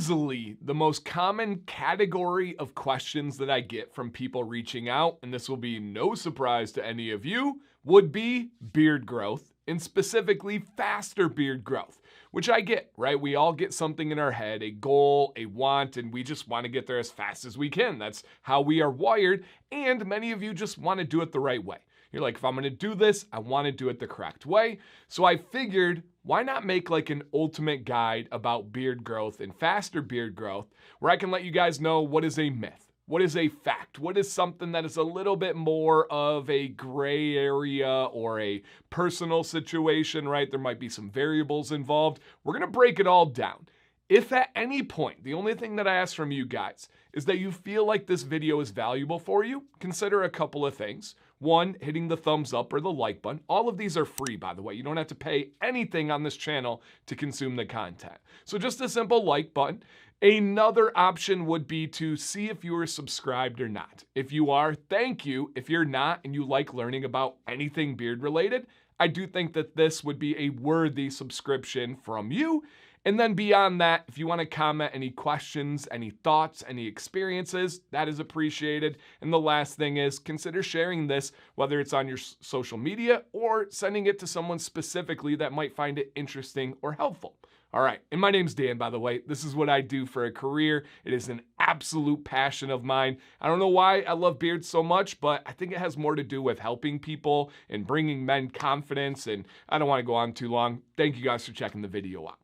easily the most common category of questions that I get from people reaching out, and this will be no surprise to any of you, would be beard growth, and specifically faster beard growth, which I get, right? We all get something in our head, a goal, a want, and we just want to get there as fast as we can. That's how we are wired, and many of you just want to do it the right way. You're like, if I'm going to do this, I want to do it the correct way. So I figured, why not make like an ultimate guide about beard growth and faster beard growth, where I can let you guys know what is a myth, what is a fact, what is something that is a little bit more of a gray area or a personal situation, right? There might be some variables involved. We're going to break it all down. If at any point, the only thing that I ask from you guys is that you feel like this video is valuable for you, consider a couple of things. One, hitting the thumbs up or the like button. All of these are free, by the way. You don't have to pay anything on this channel to consume the content. So just a simple like button. Another option would be to see if you are subscribed or not. If you are, thank you. If you're not and you like learning about anything beard related, I do think that this would be a worthy subscription from you. And then beyond that, if you want to comment any questions, any thoughts, any experiences, that is appreciated. And the last thing is consider sharing this, whether it's on your social media or sending it to someone specifically that might find it interesting or helpful. All right, and my name's Dan, by the way. This is what I do for a career. It is an absolute passion of mine. I don't know why I love beards so much, but I think it has more to do with helping people and bringing men confidence, and I don't want to go on too long. Thank you guys for checking the video out.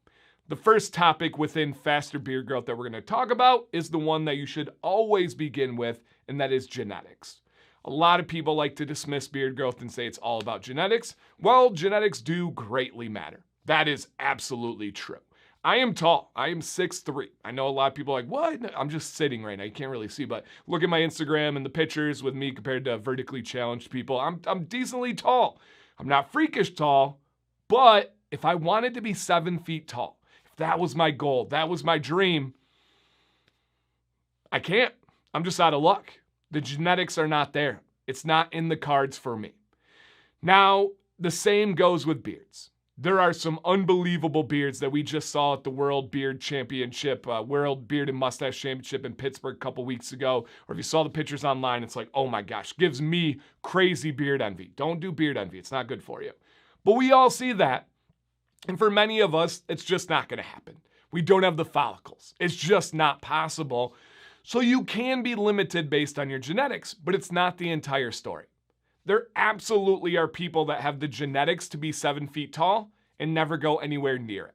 The first topic within faster beard growth that we're going to talk about is the one that you should always begin with, and that is genetics. A lot of people like to dismiss beard growth and say it's all about genetics. Well, genetics do greatly matter. That is absolutely true. I am tall. I am 6'3". I know a lot of people are like, what? I'm just sitting right now. You can't really see, but look at my Instagram and the pictures with me compared to vertically challenged people. I'm decently tall. I'm not freakish tall, but if I wanted to be 7 feet tall, that was my goal. That was my dream. I can't. I'm just out of luck. The genetics are not there. It's not in the cards for me. Now, the same goes with beards. There are some unbelievable beards that we just saw at the World Beard Championship, World Beard and Mustache Championship in Pittsburgh a couple weeks ago. Or if you saw the pictures online, it's like, oh my gosh, gives me crazy beard envy. Don't do beard envy. It's not good for you. But we all see that. And for many of us, it's just not going to happen. We don't have the follicles. It's just not possible. So you can be limited based on your genetics, but it's not the entire story. There absolutely are people that have the genetics to be 7 feet tall and never go anywhere near it.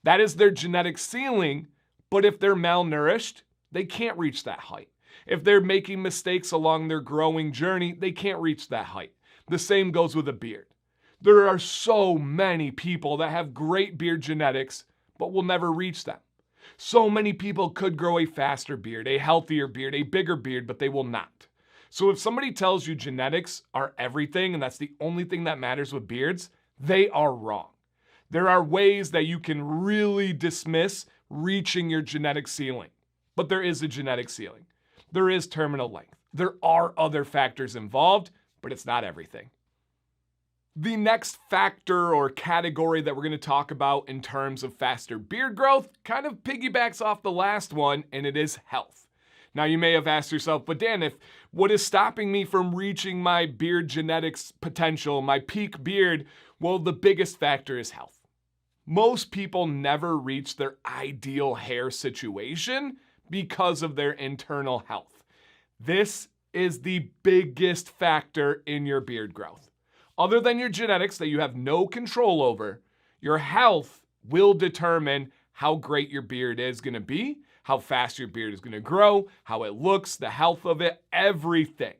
That is their genetic ceiling, but if they're malnourished, they can't reach that height. If they're making mistakes along their growing journey, they can't reach that height. The same goes with a beard. There are so many people that have great beard genetics, but will never reach them. So many people could grow a faster beard, a healthier beard, a bigger beard, but they will not. So if somebody tells you genetics are everything and that's the only thing that matters with beards, they are wrong. There are ways that you can really dismiss reaching your genetic ceiling, but there is a genetic ceiling. There is terminal length. There are other factors involved, but it's not everything. The next factor or category that we're going to talk about in terms of faster beard growth kind of piggybacks off the last one, and it is health. Now you may have asked yourself, but Dan, what is stopping me from reaching my beard genetics potential, my peak beard? Well, the biggest factor is health. Most people never reach their ideal hair situation because of their internal health. This is the biggest factor in your beard growth. Other than your genetics that you have no control over, your health will determine how great your beard is going to be, how fast your beard is going to grow, how it looks, the health of it, everything.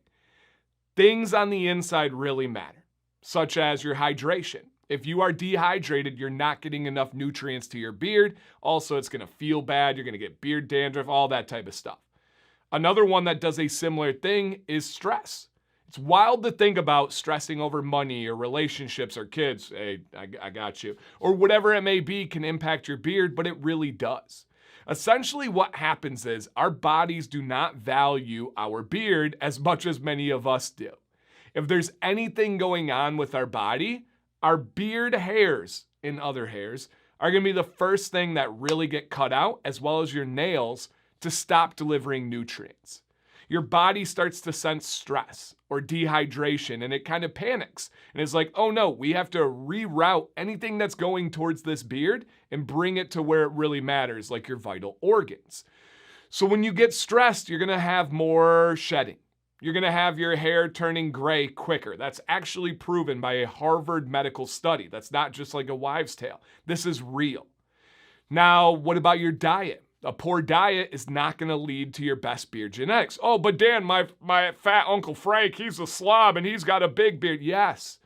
Things on the inside really matter, such as your hydration. If you are dehydrated, you're not getting enough nutrients to your beard. Also, it's going to feel bad. You're going to get beard dandruff, all that type of stuff. Another one that does a similar thing is stress. It's wild to think about stressing over money or relationships or kids. Hey, I got you. Or whatever it may be can impact your beard, but it really does. Essentially what happens is our bodies do not value our beard as much as many of us do. If there's anything going on with our body, our beard hairs and other hairs are going to be the first thing that really get cut out, as well as your nails, to stop delivering nutrients. Your body starts to sense stress or dehydration, and it kind of panics. And it's like, oh no, we have to reroute anything that's going towards this beard and bring it to where it really matters, like your vital organs. So when you get stressed, you're going to have more shedding. You're going to have your hair turning gray quicker. That's actually proven by a Harvard medical study. That's not just like a wives' tale. This is real. Now, what about your diet? A poor diet is not going to lead to your best beard genetics. Oh, but Dan, my fat Uncle Frank, he's a slob and he's got a big beard. Yes,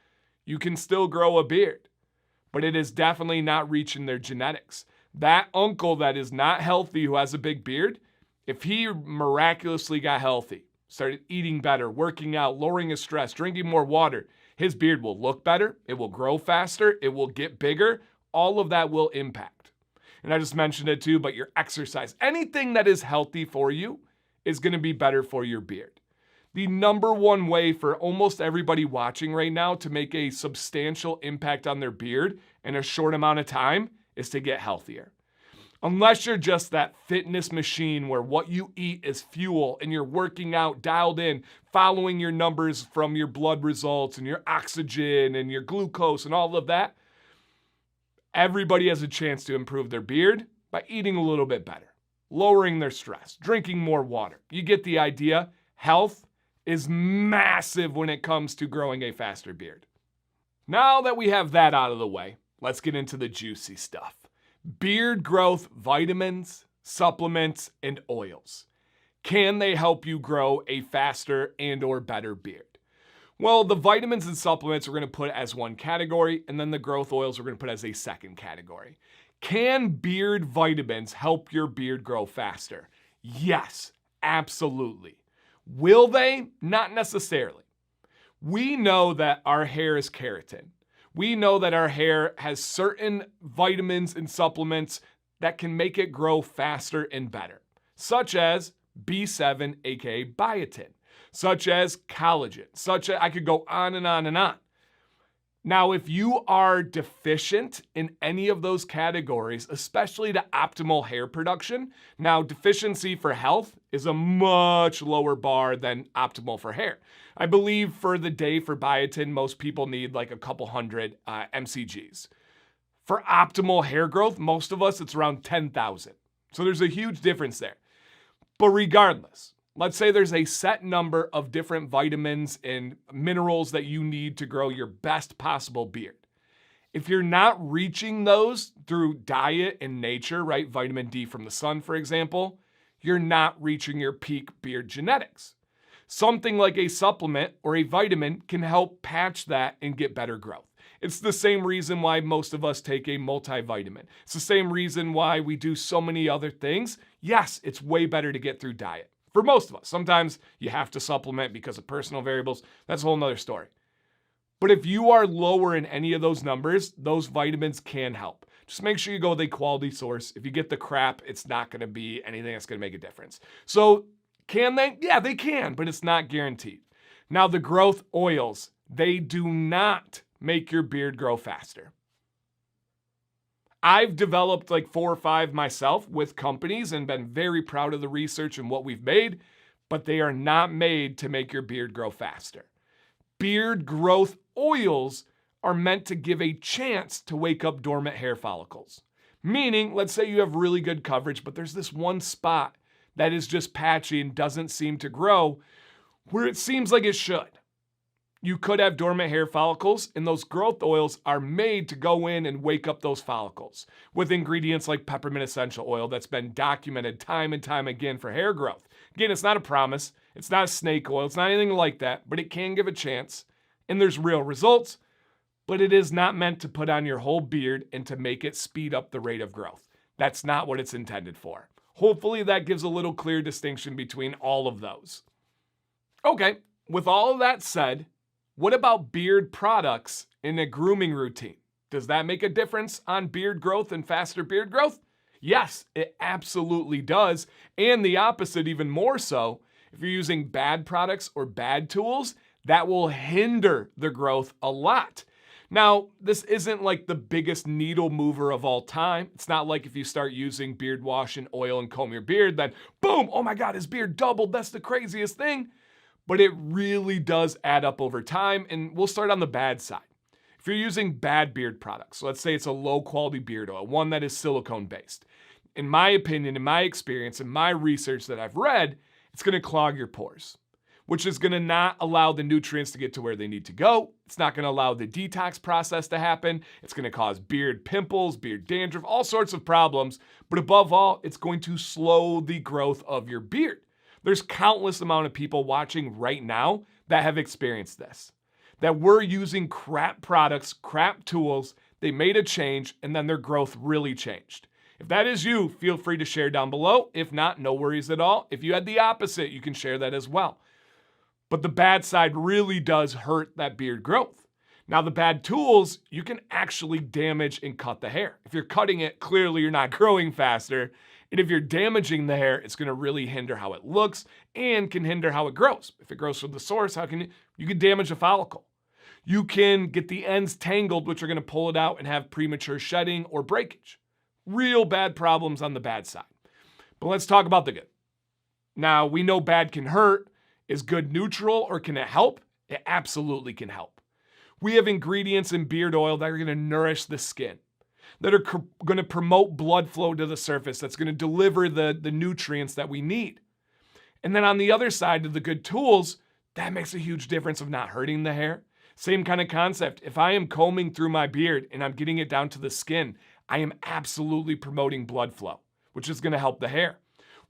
you can still grow a beard, but it is definitely not reaching their genetics. That uncle that is not healthy who has a big beard, if he miraculously got healthy, started eating better, working out, lowering his stress, drinking more water, his beard will look better, it will grow faster, it will get bigger. All of that will impact. And I just mentioned it too, but your exercise, anything that is healthy for you is going to be better for your beard. The number one way for almost everybody watching right now to make a substantial impact on their beard in a short amount of time is to get healthier. Unless you're just that fitness machine where what you eat is fuel and you're working out, dialed in, following your numbers from your blood results and your oxygen and your glucose and all of that, everybody has a chance to improve their beard by eating a little bit better, lowering their stress, drinking more water. You get the idea. Health is massive when it comes to growing a faster beard. Now that we have that out of the way, let's get into the juicy stuff. Beard growth vitamins, supplements, and oils. Can they help you grow a faster and or better beard? Well, the vitamins and supplements we're going to put as one category, and then the growth oils we're going to put as a second category. Can beard vitamins help your beard grow faster? Yes, absolutely. Will they? Not necessarily. We know that our hair is keratin. We know that our hair has certain vitamins and supplements that can make it grow faster and better, such as B7, aka biotin, such as collagen, I could go on and on and on. Now, if you are deficient in any of those categories, especially to optimal hair production, now deficiency for health is a much lower bar than optimal for hair. I believe for the day for biotin, most people need like a couple hundred mcgs. For optimal hair growth, most of us, it's around 10,000. So there's a huge difference there. But regardless, let's say there's a set number of different vitamins and minerals that you need to grow your best possible beard. If you're not reaching those through diet and nature, right? Vitamin D from the sun, for example, you're not reaching your peak beard genetics. Something like a supplement or a vitamin can help patch that and get better growth. It's the same reason why most of us take a multivitamin. It's the same reason why we do so many other things. Yes, it's way better to get through diet. For most of us, sometimes you have to supplement because of personal variables. That's a whole nother story. But if you are lower in any of those numbers, those vitamins can help. Just make sure you go with a quality source. If you get the crap, it's not going to be anything that's going to make a difference. So can they? Yeah, they can, but it's not guaranteed. Now, the growth oils, they do not make your beard grow faster. I've developed like 4 or 5 myself with companies and been very proud of the research and what we've made, but they are not made to make your beard grow faster. Beard growth oils are meant to give a chance to wake up dormant hair follicles. Meaning, let's say you have really good coverage, but there's this one spot that is just patchy and doesn't seem to grow where it seems like it should. You could have dormant hair follicles, and those growth oils are made to go in and wake up those follicles with ingredients like peppermint essential oil that's been documented time and time again for hair growth. Again, it's not a promise. It's not snake oil. It's not anything like that, but it can give a chance, and there's real results, but it is not meant to put on your whole beard and to make it speed up the rate of growth. That's not what it's intended for. Hopefully that gives a little clear distinction between all of those. Okay, with all of that said, what about beard products in a grooming routine? Does that make a difference on beard growth and faster beard growth? Yes, it absolutely does. And the opposite even more so. If you're using bad products or bad tools, that will hinder the growth a lot. Now, this isn't like the biggest needle mover of all time. It's not like if you start using beard wash and oil and comb your beard, then boom, oh my God, his beard doubled. That's the craziest thing. But it really does add up over time, and we'll start on the bad side. If you're using bad beard products, so let's say it's a low quality beard oil, one that is silicone based. In my opinion, in my experience, in my research that I've read, it's gonna clog your pores, which is gonna not allow the nutrients to get to where they need to go. It's not gonna allow the detox process to happen. It's gonna cause beard pimples, beard dandruff, all sorts of problems. But above all, it's going to slow the growth of your beard. There's countless amount of people watching right now that have experienced this, that were using crap products, crap tools, they made a change, and then their growth really changed. If that is you, feel free to share down below. If not, no worries at all. If you had the opposite, you can share that as well. But the bad side really does hurt that beard growth. Now, the bad tools, you can actually damage and cut the hair. If you're cutting it, clearly you're not growing faster. And if you're damaging the hair, it's gonna really hinder how it looks and can hinder how it grows. If it grows from the source, you can damage a follicle. You can get the ends tangled, which are gonna pull it out and have premature shedding or breakage. Real bad problems on the bad side. But let's talk about the good. Now, we know bad can hurt. Is good neutral, or can it help? It absolutely can help. We have ingredients in beard oil that are gonna nourish the skin, that are gonna promote blood flow to the surface, that's gonna deliver the nutrients that we need. And then on the other side of the good tools, that makes a huge difference of not hurting the hair. Same kind of concept. If I am combing through my beard and I'm getting it down to the skin, I am absolutely promoting blood flow, which is gonna help the hair.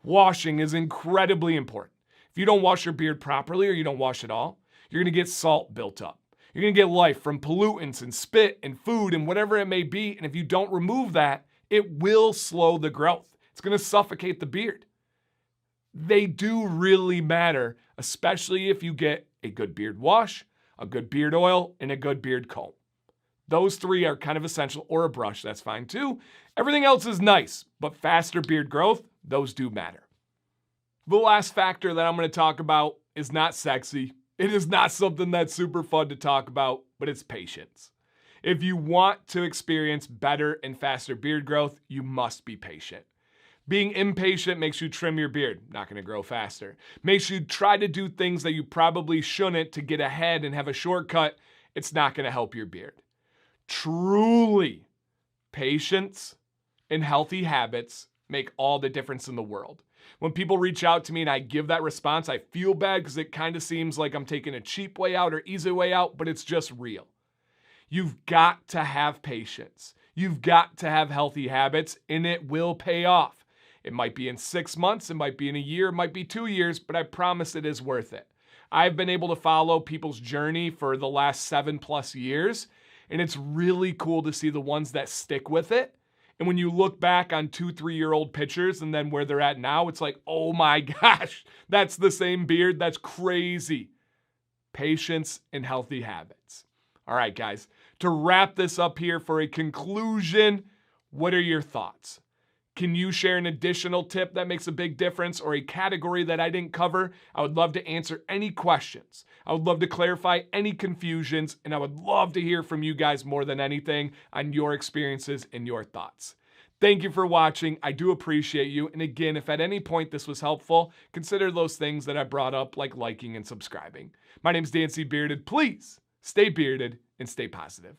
Washing is incredibly important. If you don't wash your beard properly or you don't wash at all, you're gonna get salt built up. You're gonna get life from pollutants and spit and food and whatever it may be. And if you don't remove that, it will slow the growth. It's gonna suffocate the beard. They do really matter, especially if you get a good beard wash, a good beard oil, and a good beard comb. Those three are kind of essential, or a brush, that's fine too. Everything else is nice, but faster beard growth, those do matter. The last factor that I'm going to talk about is not sexy. It is not something that's super fun to talk about, but it's patience. If you want to experience better and faster beard growth, you must be patient. Being impatient makes you trim your beard, not going to grow faster. Makes you try to do things that you probably shouldn't to get ahead and have a shortcut. It's not going to help your beard. Truly, patience and healthy habits make all the difference in the world. When people reach out to me and I give that response, I feel bad because it kind of seems like I'm taking a cheap way out or easy way out, but it's just real. You've got to have patience. You've got to have healthy habits, and it will pay off. It might be in 6 months, it might be in a year, it might be 2 years, but I promise it is worth it. I've been able to follow people's journey for the last 7+ years, and it's really cool to see the ones that stick with it. And when you look back on 2-3-year-old pictures and then where they're at now, it's like, oh my gosh, that's the same beard. That's crazy. Patience and healthy habits. All right, guys, to wrap this up here for a conclusion, what are your thoughts? Can you share an additional tip that makes a big difference, or a category that I didn't cover? I would love to answer any questions. I would love to clarify any confusions, and I would love to hear from you guys more than anything on your experiences and your thoughts. Thank you for watching. I do appreciate you. And again, if at any point this was helpful, consider those things that I brought up, like liking and subscribing. My name's Dancy Bearded. Please stay bearded and stay positive.